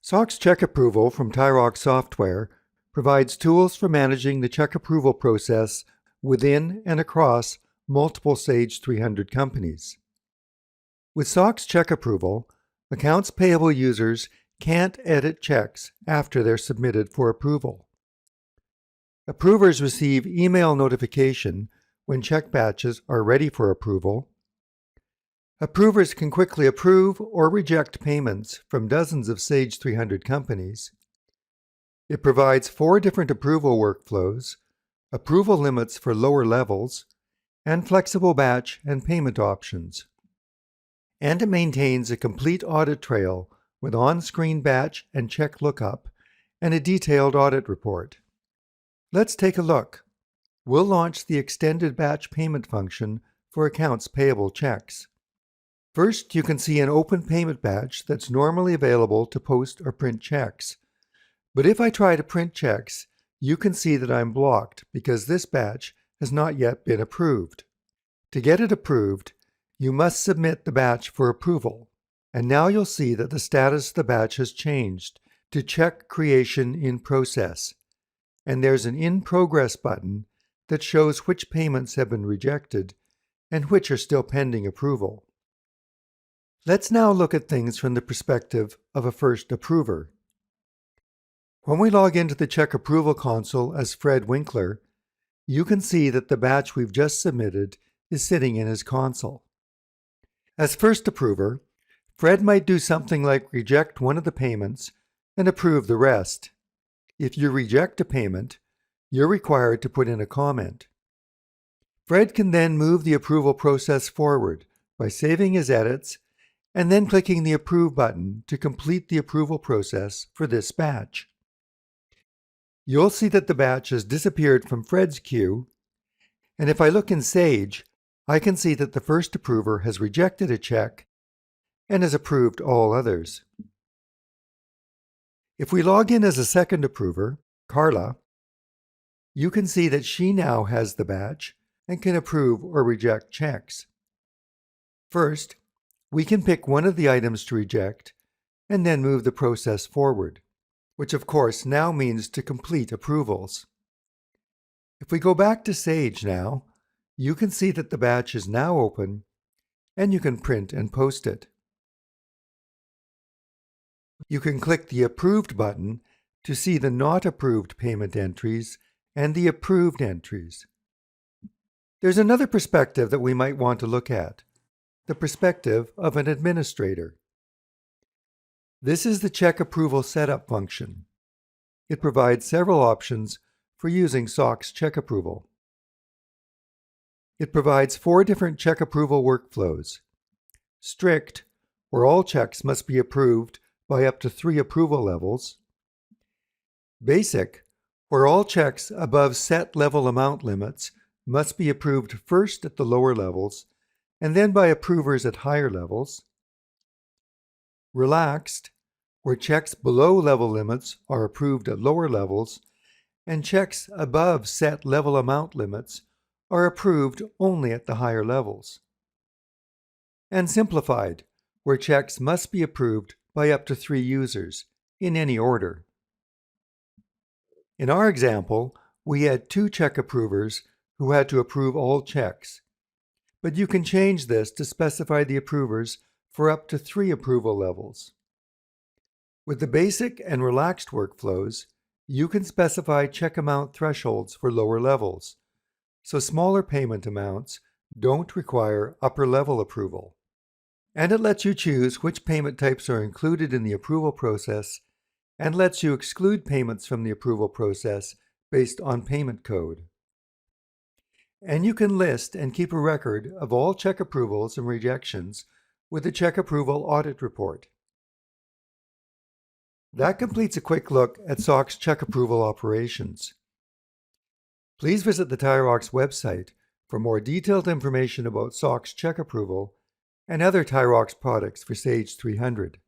SOX Check Approval from TaiRox Software provides tools for managing the check approval process within and across multiple Sage 300 companies. With SOX Check Approval, accounts payable users can't edit checks after they're submitted for approval. Approvers receive email notification when check batches are ready for approval. Approvers can quickly approve or reject payments from dozens of Sage 300 companies. It provides 4 different approval workflows, approval limits for lower levels, and flexible batch and payment options. And it maintains a complete audit trail with on-screen batch and check lookup and a detailed audit report. Let's take a look. We'll launch the extended batch payment function for accounts payable checks. First, you can see an open payment batch that's normally available to post or print checks. But if I try to print checks, you can see that I'm blocked because this batch has not yet been approved. To get it approved, you must submit the batch for approval. And now you'll see that the status of the batch has changed to Check Creation in Process. And there's an In Progress button that shows which payments have been rejected and which are still pending approval. Let's now look at things from the perspective of a first approver. When we log into the Check Approval console as Fred Winkler, you can see that the batch we've just submitted is sitting in his console. As first approver, Fred might do something like reject one of the payments and approve the rest. If you reject a payment, you're required to put in a comment. Fred can then move the approval process forward by saving his edits and then clicking the Approve button to complete the approval process for this batch. You'll see that the batch has disappeared from Fred's queue, and if I look in Sage, I can see that the first approver has rejected a check and has approved all others. If we log in as a second approver, Carla, you can see that she now has the batch and can approve or reject checks. First, we can pick one of the items to reject and then move the process forward, which of course now means to complete approvals. If we go back to Sage now, you can see that the batch is now open and you can print and post it. You can click the Approved button to see the not approved payment entries and the approved entries. There's another perspective that we might want to look at, the perspective of an administrator. This is the Check Approval Setup function. It provides several options for using SOX Check Approval. It provides 4 different check approval workflows. Strict, where all checks must be approved by up to 3 approval levels. Basic, where all checks above set level amount limits must be approved first at the lower levels and then by approvers at higher levels. Relaxed, where checks below level limits are approved at lower levels and checks above set level amount limits are approved only at the higher levels. And Simplified, where checks must be approved by up to 3 users, in any order. In our example, we had 2 check approvers who had to approve all checks, but you can change this to specify the approvers for up to 3 approval levels. With the basic and relaxed workflows, you can specify check amount thresholds for lower levels, so smaller payment amounts don't require upper level approval. And it lets you choose which payment types are included in the approval process and lets you exclude payments from the approval process based on payment code. And you can list and keep a record of all check approvals and rejections with the Check Approval Audit Report. That completes a quick look at SOX Check Approval operations. Please visit the TaiRox website for more detailed information about SOX Check Approval and other TaiRox products for Sage 300.